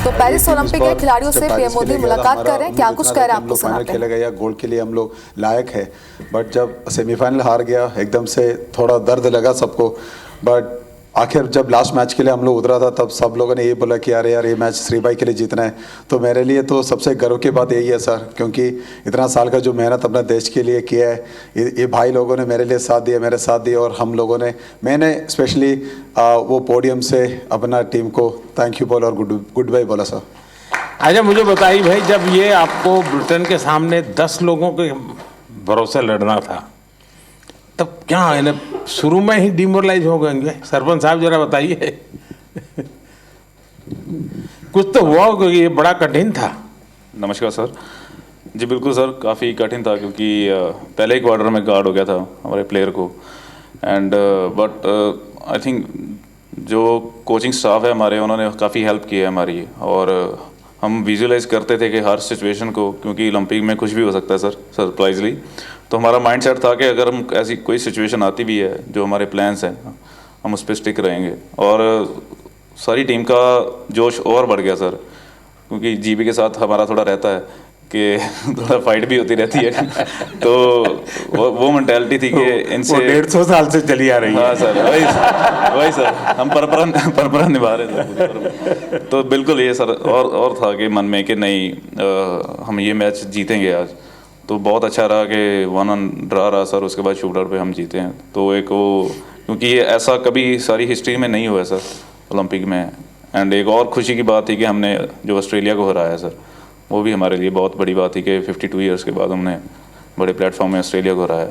तो Paris Olympic के खिलाड़ियों से पीएम मोदी मुलाकात कर रहे हैं, क्या कुछ कह रहे हैं आपको फाइनल खेला गया, गोल्ड के लिए हम लोग लायक है, बट जब सेमीफाइनल हार गया एकदम से थोड़ा दर्द लगा सबको। बट आखिर जब लास्ट मैच के लिए हम लोग उतरा था तब सब लोगों ने ये बोला कि अरे यार ये मैच श्रीबाई के लिए जीतना है। तो मेरे लिए तो सबसे गर्व की बात यही है सर, क्योंकि इतना साल का जो मेहनत अपने देश के लिए किया है, ये भाई लोगों ने मेरे लिए साथ दिया, मेरे साथ दिया, और हम लोगों ने, मैंने स्पेशली वो पोडियम से अपना टीम को थैंक यू बोला और गुड बाय बोला सर। अच्छा मुझे बताइए भाई, जब ये आपको ब्रिटेन के सामने 10 लोगों के भरोसे लड़ना था तब क्या इन्हें शुरू में ही डिमोरलाइज हो गएंगे? सरपंच साहब जरा बताइए। कुछ तो हुआ होगा, ये बड़ा कठिन था। नमस्कार सर। जी बिल्कुल सर, काफ़ी कठिन था क्योंकि पहले ही क्वार्टर में गार्ड हो गया था हमारे प्लेयर को, एंड बट आई थिंक जो कोचिंग स्टाफ है हमारे, उन्होंने काफ़ी हेल्प की है हमारी, और हम विजुअलाइज करते थे कि हर सिचुएशन को, क्योंकि ओलंपिक में कुछ भी हो सकता है सर, सरप्राइजली। तो हमारा माइंडसेट था कि अगर हम ऐसी कोई सिचुएशन आती भी है, जो हमारे प्लान्स हैं, हम उस पर स्टिक रहेंगे। और सारी टीम का जोश और बढ़ गया सर, क्योंकि जीबी के साथ हमारा थोड़ा रहता है कि थोड़ा फाइट भी होती रहती है। तो वो मेंटालिटी थी कि इनसे 150 साल से चली आ रही है। हाँ सर, वही सर, हम परंपरा निभा रहे थे। तो बिल्कुल ये सर और था कि मन में कि नहीं हम ये मैच जीतेंगे आज। तो बहुत अच्छा रहा कि 1-1 ड्रा रहा सर, उसके बाद शूट आउट पे हम जीते हैं। तो एक वो, क्योंकि ये ऐसा कभी सारी हिस्ट्री में नहीं हुआ है सर ओलंपिक में। एंड एक और खुशी की बात थी कि हमने जो ऑस्ट्रेलिया को हराया सर, वो भी हमारे लिए बहुत बड़ी बात थी कि 52 ईयर्स के बाद हमने बड़े प्लेटफॉर्म में ऑस्ट्रेलिया को हराया।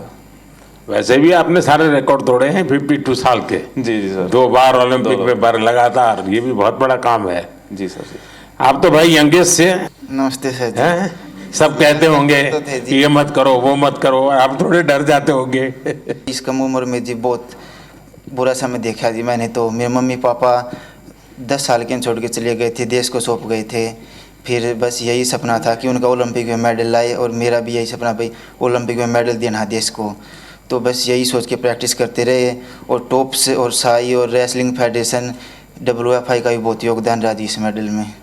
वैसे भी आपने सारे रिकॉर्ड तोड़े हैं 52 साल के। जी जी सर, 2 बार ओलंपिक में बार लगातार, ये भी बहुत बड़ा काम है। जी सर जी। आप तो भाई यंगेस्ट से। नमस्ते सर जी। हैं? सब कहते होंगे तो थे जी। कि ये मत करो वो मत करो, आप थोड़े डर जाते होंगे। इस कम उम्र में जी बहुत बुरा समय देखा जी मैंने। तो मेरे मम्मी पापा 10 साल के छोड़ के चले गए थे, देश को सौंप गए थे। फिर बस यही सपना था कि उनका ओलंपिक में मेडल लाए, और मेरा भी यही सपना भाई ओलंपिक में मेडल देना देश को। तो बस यही सोच के प्रैक्टिस करते रहे, और टॉप्स और साई और रेसलिंग फेडरेशन WFI का भी बहुत योगदान रहा जी इस मेडल में।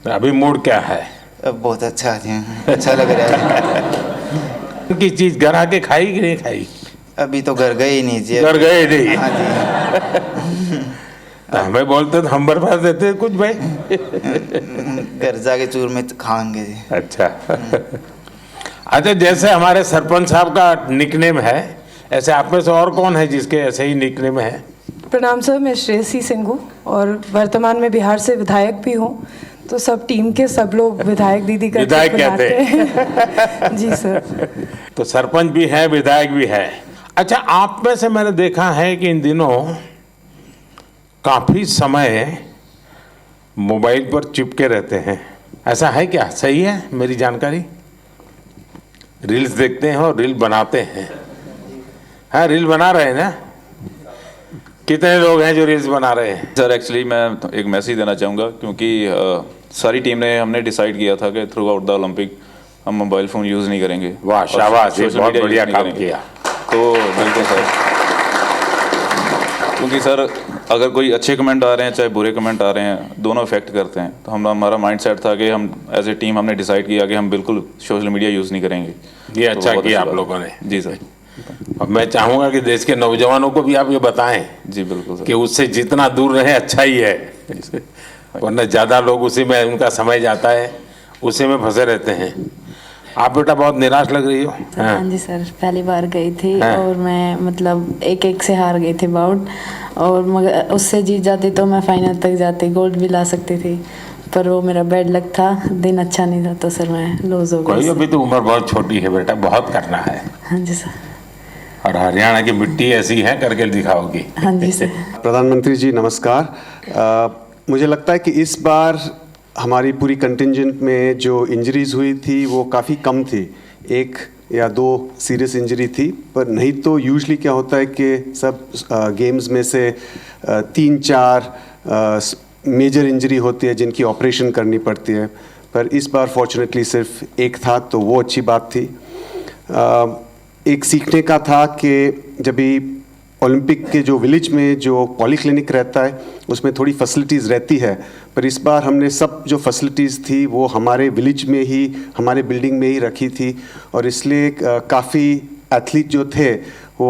अभी मूड क्या है? अब बहुत अच्छा है, अच्छा लग रहा है। की चीज घर आके खाई कि नहीं खाई? अभी तो घर गए ही नहीं जी। घर गए नहीं? हाँ जी। तो हमें बोलते तो हम बर्फा देते कुछ भाई। घर जाके चूर में खाएंगे जी। अच्छा। अच्छा, जैसे हमारे सरपंच साहब का निकनेम है, ऐसे आप में से और कौन है जिसके ऐसे ही निकनेम है? प्रणाम सर, मैं श्रेयसी सिंह हूँ और वर्तमान में बिहार से विधायक भी हूँ। तो सब टीम के सब लोग विधायक दीदी का विधायक कहते हैं। जी सर। तो सरपंच भी है, विधायक भी है। अच्छा, आप में से मैंने देखा है कि इन दिनों काफी समय मोबाइल पर चिपके रहते हैं, ऐसा है क्या? सही है मेरी जानकारी? रील्स देखते हैं और रील बनाते हैं। हाँ, रील बना रहे हैं ना? कितने लोग हैं जो रील्स बना रहे हैं? सर एक्चुअली मैं एक मैसेज देना चाहूँगा, क्योंकि सारी टीम ने, हमने डिसाइड किया था कि थ्रू आउट द ओलंपिक हम मोबाइल फ़ोन यूज़ नहीं करेंगे। वाह, शाबाश, ये बहुत बढ़िया काम किया। तो बिल्कुल सर, क्योंकि सर अगर कोई अच्छे कमेंट आ रहे हैं चाहे बुरे कमेंट आ रहे हैं, दोनों इफेक्ट करते हैं। तो हमारा माइंड सेट था कि हम एज ए टीम हमने डिसाइड किया कि हम बिल्कुल सोशल मीडिया यूज़ नहीं करेंगे। ये अच्छा किया आप लोगों ने। जी सर। अब मैं चाहूँगा कि देश के नौजवानों को भी आप ये बताएं जी बिल्कुल सर, कि उससे जितना दूर रहे अच्छा ही है, वरना ज़्यादा लोग उसी में उनका समय जाता है, उसी में फंसे रहते हैं। आप बेटा बहुत निराश लग रही हो। हाँ जी सर, पहली बार गई थी हाँ। और मैं मतलब 1-1 से हार गई थी बाउट, और मगर उससे जीत जाती तो मैं फाइनल तक जाती, गोल्ड भी ला सकती थी, पर वो मेरा बैड लक था, दिन अच्छा नहीं था, तो सर मैं लूज हो गई। अभी तो उम्र बहुत छोटी है बेटा, बहुत करना है। हाँ जी सर। और हरियाणा की मिट्टी ऐसी है, करके दिखाओगी। हाँ जी सर। प्रधानमंत्री जी नमस्कार। मुझे लगता है कि इस बार हमारी पूरी कंटिंजेंट में जो इंजरीज हुई थी वो काफ़ी कम थी, 1 या 2 सीरियस इंजरी थी। पर नहीं तो यूजुअली क्या होता है कि सब गेम्स में से 3-4 मेजर इंजरी होती है जिनकी ऑपरेशन करनी पड़ती है। पर इस बार फॉर्चुनेटली सिर्फ 1 था, तो वो अच्छी बात थी। एक सीखने का था कि जब भी ओलंपिक के जो विलेज में जो पॉलीक्लिनिक रहता है उसमें थोड़ी फैसिलिटीज़ रहती है, पर इस बार हमने सब जो फैसिलिटीज़ थी वो हमारे विलेज में ही, हमारे बिल्डिंग में ही रखी थी, और इसलिए काफ़ी एथलीट जो थे वो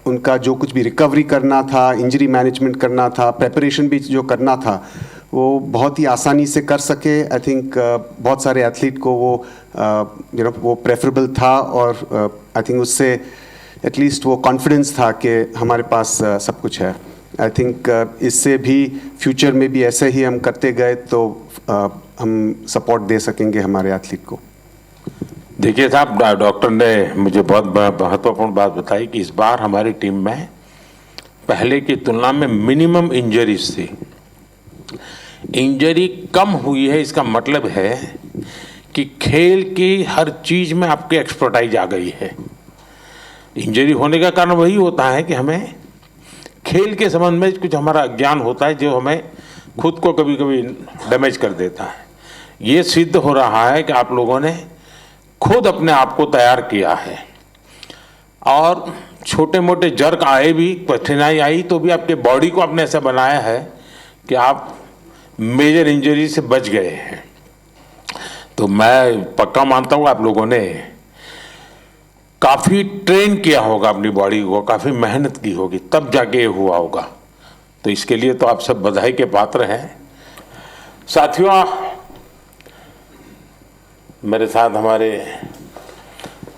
उनका जो कुछ भी रिकवरी करना था, इंजरी मैनेजमेंट करना था, प्रेपरेशन भी जो करना था, वो बहुत ही आसानी से कर सके। आई थिंक बहुत सारे एथलीट को वो वो प्रेफरेबल था, और आई थिंक उससे एटलीस्ट वो कॉन्फिडेंस था कि हमारे पास सब कुछ है। आई थिंक इससे भी फ्यूचर में भी ऐसे ही हम करते गए तो हम सपोर्ट दे सकेंगे हमारे एथलीट को। देखिए साहब, डॉक्टर ने मुझे बहुत महत्वपूर्ण बात बताई कि इस बार हमारी टीम में पहले की तुलना में मिनिमम इंजरीज थी। इंजरी कम हुई है, इसका मतलब है कि खेल की हर चीज में आपकी एक्सपर्टाइज आ गई है। इंजरी होने का कारण वही होता है कि हमें खेल के संबंध में कुछ हमारा ज्ञान होता है जो हमें खुद को कभी कभी डैमेज कर देता है। ये सिद्ध हो रहा है कि आप लोगों ने खुद अपने आप को तैयार किया है, और छोटे मोटे जर्क आए भी, कठिनाई आई तो भी आपके बॉडी को आपने ऐसा बनाया है कि आप मेजर इंजरी से बच गए हैं। तो मैं पक्का मानता हूँ आप लोगों ने काफ़ी ट्रेन किया होगा अपनी बॉडी को, काफ़ी मेहनत की होगी, तब जाके ये हुआ होगा। तो इसके लिए तो आप सब बधाई के पात्र हैं। साथियों, मेरे साथ हमारे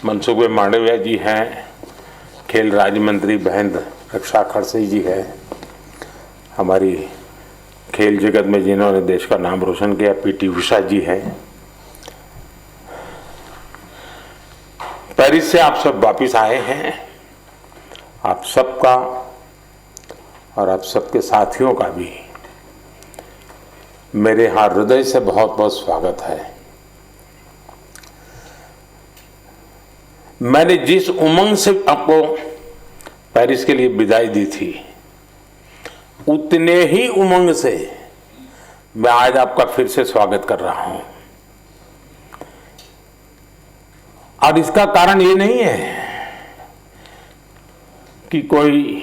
मनसुख भाई मांडविया जी हैं, खेल राज्य मंत्री महेंद्र रक्षा खड़से जी है, हमारी खेल जगत में जिन्होंने देश का नाम रोशन किया पीटी उषा जी है। पेरिस से आप सब वापिस आए हैं। आप सबका और आप सबके साथियों का भी मेरे यहाँ हृदय से बहुत बहुत स्वागत है। मैंने जिस उमंग से आपको पेरिस के लिए विदाई दी थी, उतने ही उमंग से मैं आज आपका फिर से स्वागत कर रहा हूं। और इसका कारण ये नहीं है कि कोई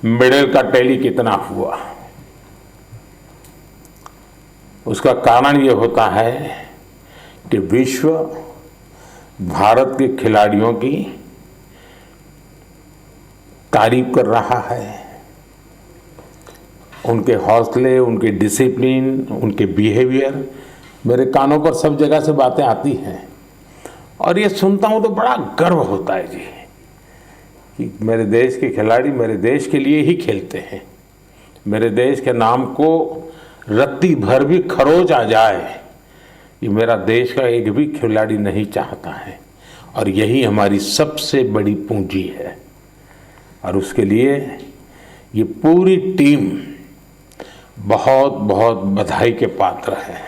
मेडल का टैली कितना हुआ, उसका कारण ये होता है कि विश्व भारत के खिलाड़ियों की तारीफ कर रहा है। उनके हौसले, उनके डिसिप्लिन, उनके बिहेवियर, मेरे कानों पर सब जगह से बातें आती हैं, और ये सुनता हूँ तो बड़ा गर्व होता है जी कि मेरे देश के खिलाड़ी मेरे देश के लिए ही खेलते हैं। मेरे देश के नाम को रत्ती भर भी खरोच आ जाए, ये मेरा देश का एक भी खिलाड़ी नहीं चाहता है, और यही हमारी सबसे बड़ी पूंजी है। और उसके लिए ये पूरी टीम बहुत बहुत बधाई के पात्र है।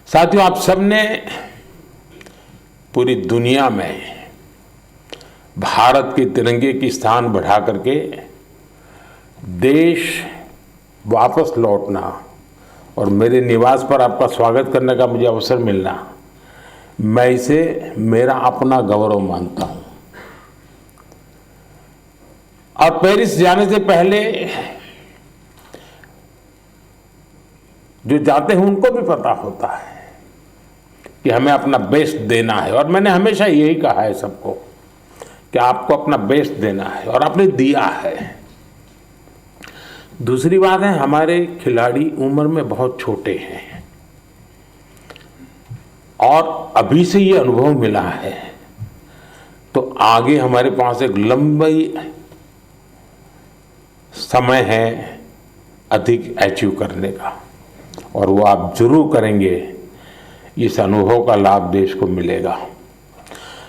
साथियों, आप सबने पूरी दुनिया में भारत के तिरंगे की स्थान बढ़ा करके देश वापस लौटना और मेरे निवास पर आपका स्वागत करने का मुझे अवसर मिलना, मैं इसे मेरा अपना गौरव मानता हूं। और पेरिस जाने से पहले जो जाते हैं उनको भी पता होता है कि हमें अपना बेस्ट देना है, और मैंने हमेशा यही कहा है सबको कि आपको अपना बेस्ट देना है, और आपने दिया है। दूसरी बात है, हमारे खिलाड़ी उम्र में बहुत छोटे हैं और अभी से ये अनुभव मिला है, तो आगे हमारे पास एक लंबी समय है अधिक अचीव करने का, और वो आप जरूर करेंगे। इस अनुभव का लाभ देश को मिलेगा।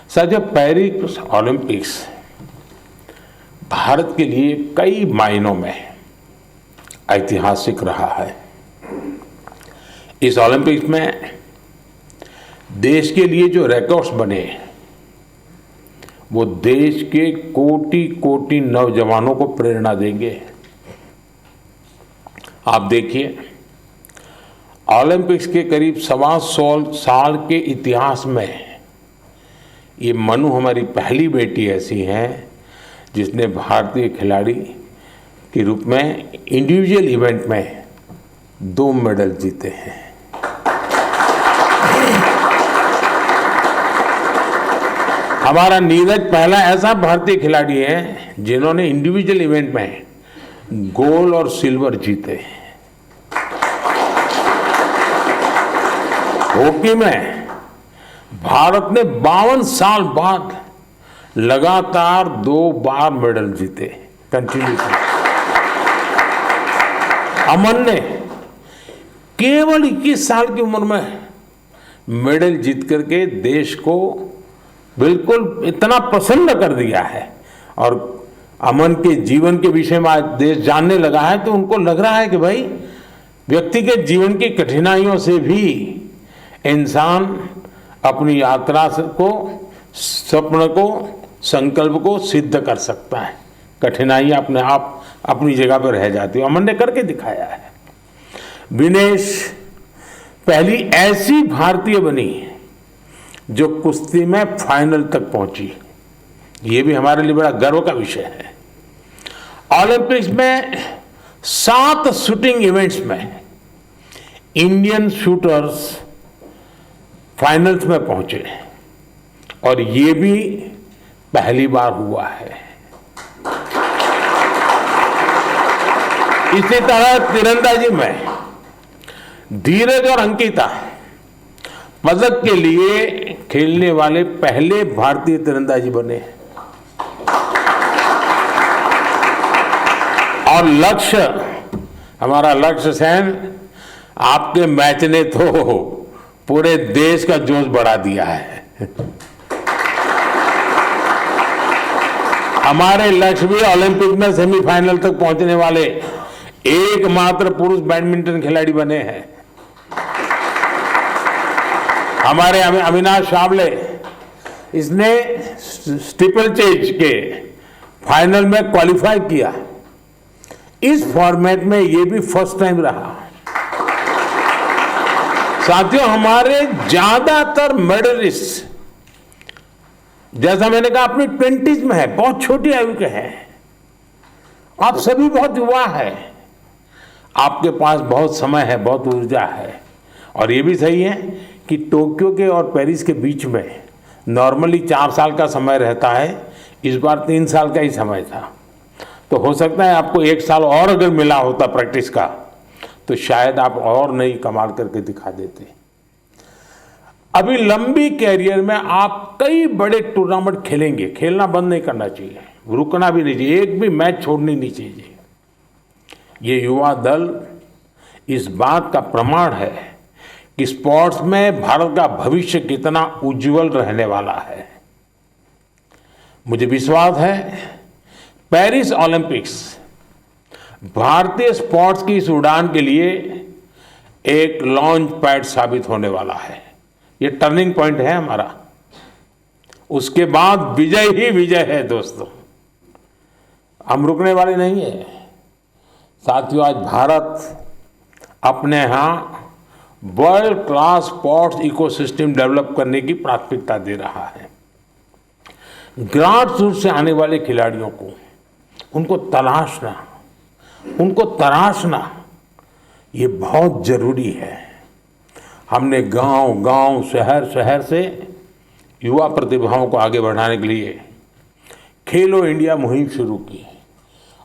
साथियों, पेरिस ओलंपिक्स भारत के लिए कई मायनों में ऐतिहासिक रहा है। इस ओलंपिक्स में देश के लिए जो रिकॉर्ड्स बने, वो देश के कोटि कोटि नौजवानों को प्रेरणा देंगे। आप देखिए, ओलंपिक्स के करीब 125 साल के इतिहास में ये मनु हमारी पहली बेटी ऐसी है जिसने भारतीय खिलाड़ी के रूप में इंडिविजुअल इवेंट में 2 मेडल जीते हैं। हमारा नीरज पहला ऐसा भारतीय खिलाड़ी है जिन्होंने इंडिविजुअल इवेंट में गोल्ड और सिल्वर जीते हैं। हॉकी में भारत ने 52 साल बाद लगातार 2 बार मेडल जीते कंटिन्यू। अमन ने केवल 21 साल की उम्र में मेडल जीत करके देश को बिल्कुल इतना प्रसन्न कर दिया है। और अमन के जीवन के विषय में आज देश जानने लगा है तो उनको लग रहा है कि भाई व्यक्ति के जीवन की कठिनाइयों से भी इंसान अपनी यात्रा को, स्वप्न को, संकल्प को सिद्ध कर सकता है। कठिनाई अपने आप अपनी जगह पर रह जाती है। अमन ने करके दिखाया है। विनेश पहली ऐसी भारतीय बनी जो कुश्ती में फाइनल तक पहुंची। ये भी हमारे लिए बड़ा गर्व का विषय है। ओलंपिक्स में 7 शूटिंग इवेंट्स में इंडियन शूटर्स फाइनल्स में पहुंचे और ये भी पहली बार हुआ है। इसी तरह तीरंदाजी में धीरज और अंकिता पदक के लिए खेलने वाले पहले भारतीय तीरंदाजी बने। और लक्ष्य, हमारा लक्ष्य सेन, आपके मैच ने तो पूरे देश का जोश बढ़ा दिया है। हमारे लक्ष्य भी ओलंपिक में सेमीफाइनल तक पहुंचने वाले एकमात्र पुरुष बैडमिंटन खिलाड़ी बने हैं। हमारे अविनाश सावले, इसने स्टीपल चेज के फाइनल में क्वालिफाई किया। इस फॉर्मेट में ये भी फर्स्ट टाइम रहा। साथियों, हमारे ज्यादातर मेडलिस्ट, जैसा मैंने कहा, अपनी 20s में है, बहुत छोटी आयु के हैं। आप सभी बहुत युवा है, आपके पास बहुत समय है, बहुत ऊर्जा है। और ये भी सही है कि टोक्यो के और पेरिस के बीच में नॉर्मली 4 साल का समय रहता है, इस बार 3 साल का ही समय था। तो हो सकता है आपको 1 साल और अगर मिला होता प्रैक्टिस का तो शायद आप और नई कमाल करके दिखा देते। अभी लंबी कैरियर में आप कई बड़े टूर्नामेंट खेलेंगे। खेलना बंद नहीं करना चाहिए, रुकना भी नहीं चाहिए, एक भी मैच छोड़नी नहीं चाहिए। ये युवा दल इस बात का प्रमाण है कि स्पोर्ट्स में भारत का भविष्य कितना उज्जवल रहने वाला है। मुझे विश्वास है पेरिस ओलंपिक्स भारतीय स्पोर्ट्स की इस उड़ान के लिए एक लॉन्च पैड साबित होने वाला है। ये टर्निंग पॉइंट है हमारा। उसके बाद विजय ही विजय है दोस्तों, हम रुकने वाले नहीं है। साथियों, आज भारत अपने यहाँ world class sports ecosystem develop करने की प्राथमिकता दे रहा है। ग्रास रूट से आने वाले खिलाड़ियों को उनको तराशना ये बहुत जरूरी है। हमने गांव-गांव, शहर से युवा प्रतिभाओं को आगे बढ़ाने के लिए खेलो इंडिया मुहिम शुरू की।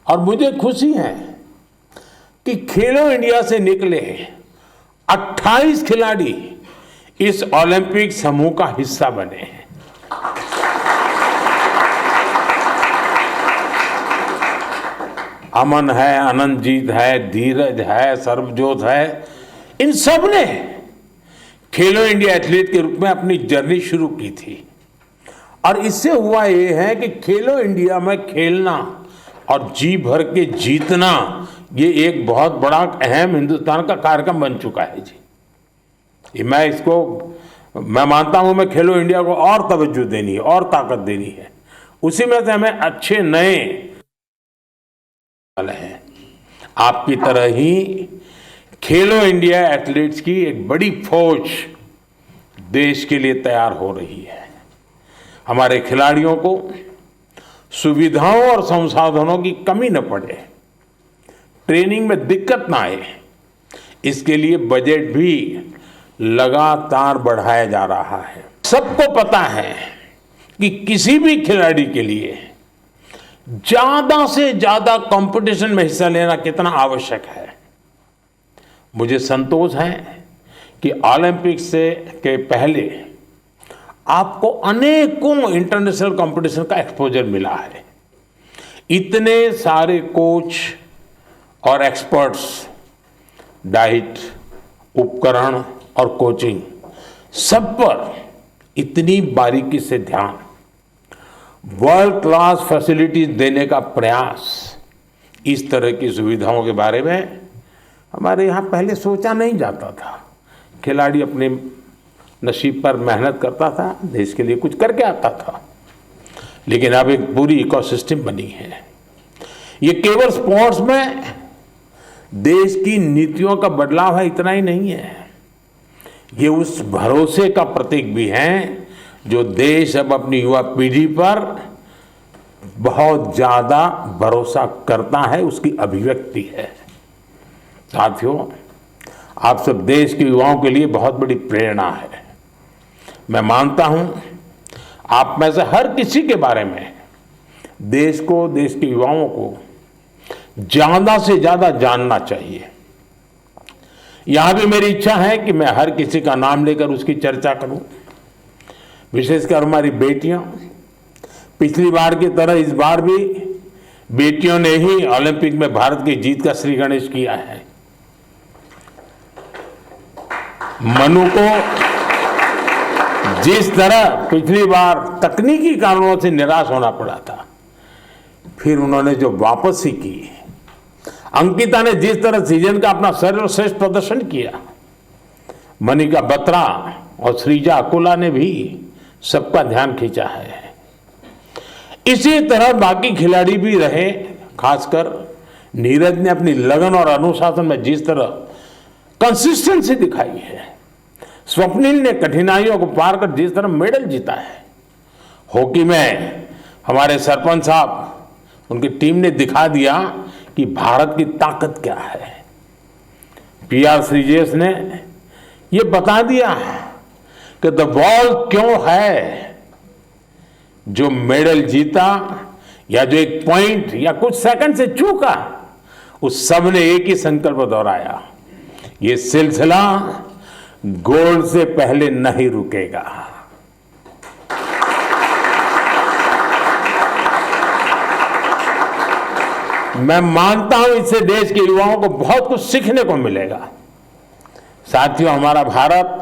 और मुझे खुशी है कि खेलो इंडिया से निकले 28 खिलाड़ी इस ओलंपिक समूह का हिस्सा बने हैं। अमन है, अनंतजीत है, धीरज है, सर्वजोत है, इन सब ने खेलो इंडिया एथलीट के रूप में अपनी जर्नी शुरू की थी। और इससे हुआ ये है कि खेलो इंडिया में खेलना और जी भर के जीतना ये एक बहुत बड़ा अहम हिंदुस्तान का कार्यक्रम बन चुका है जी। मैं मानता हूं मैं खेलो इंडिया को और तवज्जो देनी है और ताकत देनी है। उसी में से हमें अच्छे नए हैं। आपकी तरह ही खेलो इंडिया एथलीट्स की एक बड़ी फौज देश के लिए तैयार हो रही है। हमारे खिलाड़ियों को सुविधाओं और संसाधनों की कमी न पड़े, ट्रेनिंग में दिक्कत ना आए, इसके लिए बजट भी लगातार बढ़ाया जा रहा है। सबको पता है कि किसी भी खिलाड़ी के लिए ज्यादा से ज्यादा कंपटीशन में हिस्सा लेना कितना आवश्यक है। मुझे संतोष है कि ओलंपिक्स के पहले आपको अनेकों इंटरनेशनल कंपटीशन का एक्सपोजर मिला है। इतने सारे कोच और एक्सपर्ट्स, डाइट, उपकरण और कोचिंग, सब पर इतनी बारीकी से ध्यान, वर्ल्ड क्लास फैसिलिटीज देने का प्रयास, इस तरह की सुविधाओं के बारे में हमारे यहाँ पहले सोचा नहीं जाता था। खिलाड़ी अपने नसीब पर मेहनत करता था, देश के लिए कुछ करके आता था, लेकिन अब एक पूरी इकोसिस्टम बनी है। ये केवल स्पोर्ट्स में देश की नीतियों का बदलाव है, इतना ही नहीं है, ये उस भरोसे का प्रतीक भी है जो देश अब अपनी युवा पीढ़ी पर बहुत ज्यादा भरोसा करता है, उसकी अभिव्यक्ति है। साथियों, आप सब देश के युवाओं के लिए बहुत बड़ी प्रेरणा है। मैं मानता हूं आप में से हर किसी के बारे में देश को, देश के युवाओं को ज्यादा से ज्यादा जानना चाहिए। यहां भी मेरी इच्छा है कि मैं हर किसी का नाम लेकर उसकी चर्चा करूं, विशेषकर हमारी बेटियां। पिछली बार की तरह इस बार भी बेटियों ने ही ओलंपिक में भारत की जीत का श्री गणेश किया है। मनु को जिस तरह पिछली बार तकनीकी कारणों से निराश होना पड़ा था, फिर उन्होंने जो वापसी की, अंकिता ने जिस तरह सीजन का अपना सर्वश्रेष्ठ प्रदर्शन किया, मनिका बत्रा और श्रीजा अकोला ने भी सबका ध्यान खींचा है। इसी तरह बाकी खिलाड़ी भी रहे, खासकर नीरज ने अपनी लगन और अनुशासन में जिस तरह कंसिस्टेंसी दिखाई है, स्वप्निल ने कठिनाइयों को पार कर जिस तरह मेडल जीता है, हॉकी में हमारे सरपंच साहब, उनकी टीम ने दिखा दिया कि भारत की ताकत क्या है। पीआर श्रीजेश ने ये बता दिया कि द बॉल क्यों है। जो मेडल जीता या जो एक पॉइंट या कुछ सेकंड से चूका, उस सब ने एक ही संकल्प दोहराया, ये सिलसिला गोल्ड से पहले नहीं रुकेगा। मैं मानता हूं इससे देश के युवाओं को बहुत कुछ सीखने को मिलेगा। साथियों, हमारा भारत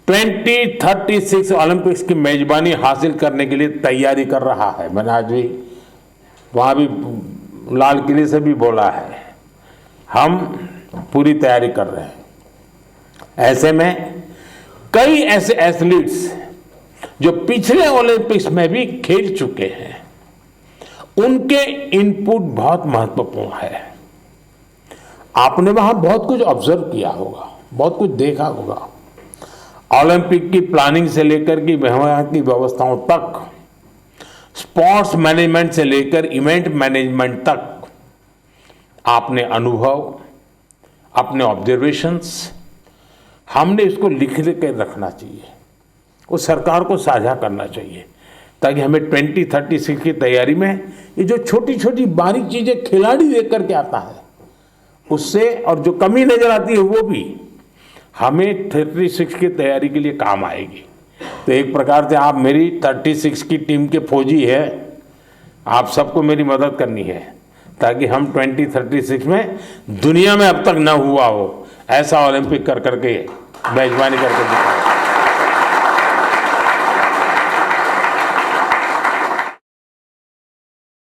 2036 ओलंपिक्स की मेजबानी हासिल करने के लिए तैयारी कर रहा है। मैंने आज भी वहां भी लाल किले से भी बोला है, हम पूरी तैयारी कर रहे हैं। ऐसे में कई ऐसे एथलीट्स जो पिछले ओलंपिक्स में भी खेल चुके हैं, उनके इनपुट बहुत महत्वपूर्ण है। आपने वहां बहुत कुछ ऑब्जर्व किया होगा, बहुत कुछ देखा होगा। ओलंपिक की प्लानिंग से लेकर की वहां की व्यवस्थाओं तक, स्पोर्ट्स मैनेजमेंट से लेकर इवेंट मैनेजमेंट तक, आपने अनुभव, अपने ऑब्जर्वेशंस, हमने इसको लिख के रखना चाहिए, वो सरकार को साझा करना चाहिए, ताकि हमें 2036 की तैयारी में ये जो छोटी छोटी बारीक चीजें खिलाड़ी देख करके आता है, उससे और जो कमी नजर आती है वो भी हमें 36 की तैयारी के लिए काम आएगी। तो एक प्रकार से आप मेरी 36 की टीम के फौजी है, आप सबको मेरी मदद करनी है, ताकि हम 2036 में दुनिया में अब तक न हुआ हो ऐसा ओलंपिक कर करके मेजबानी करके दिखाएं।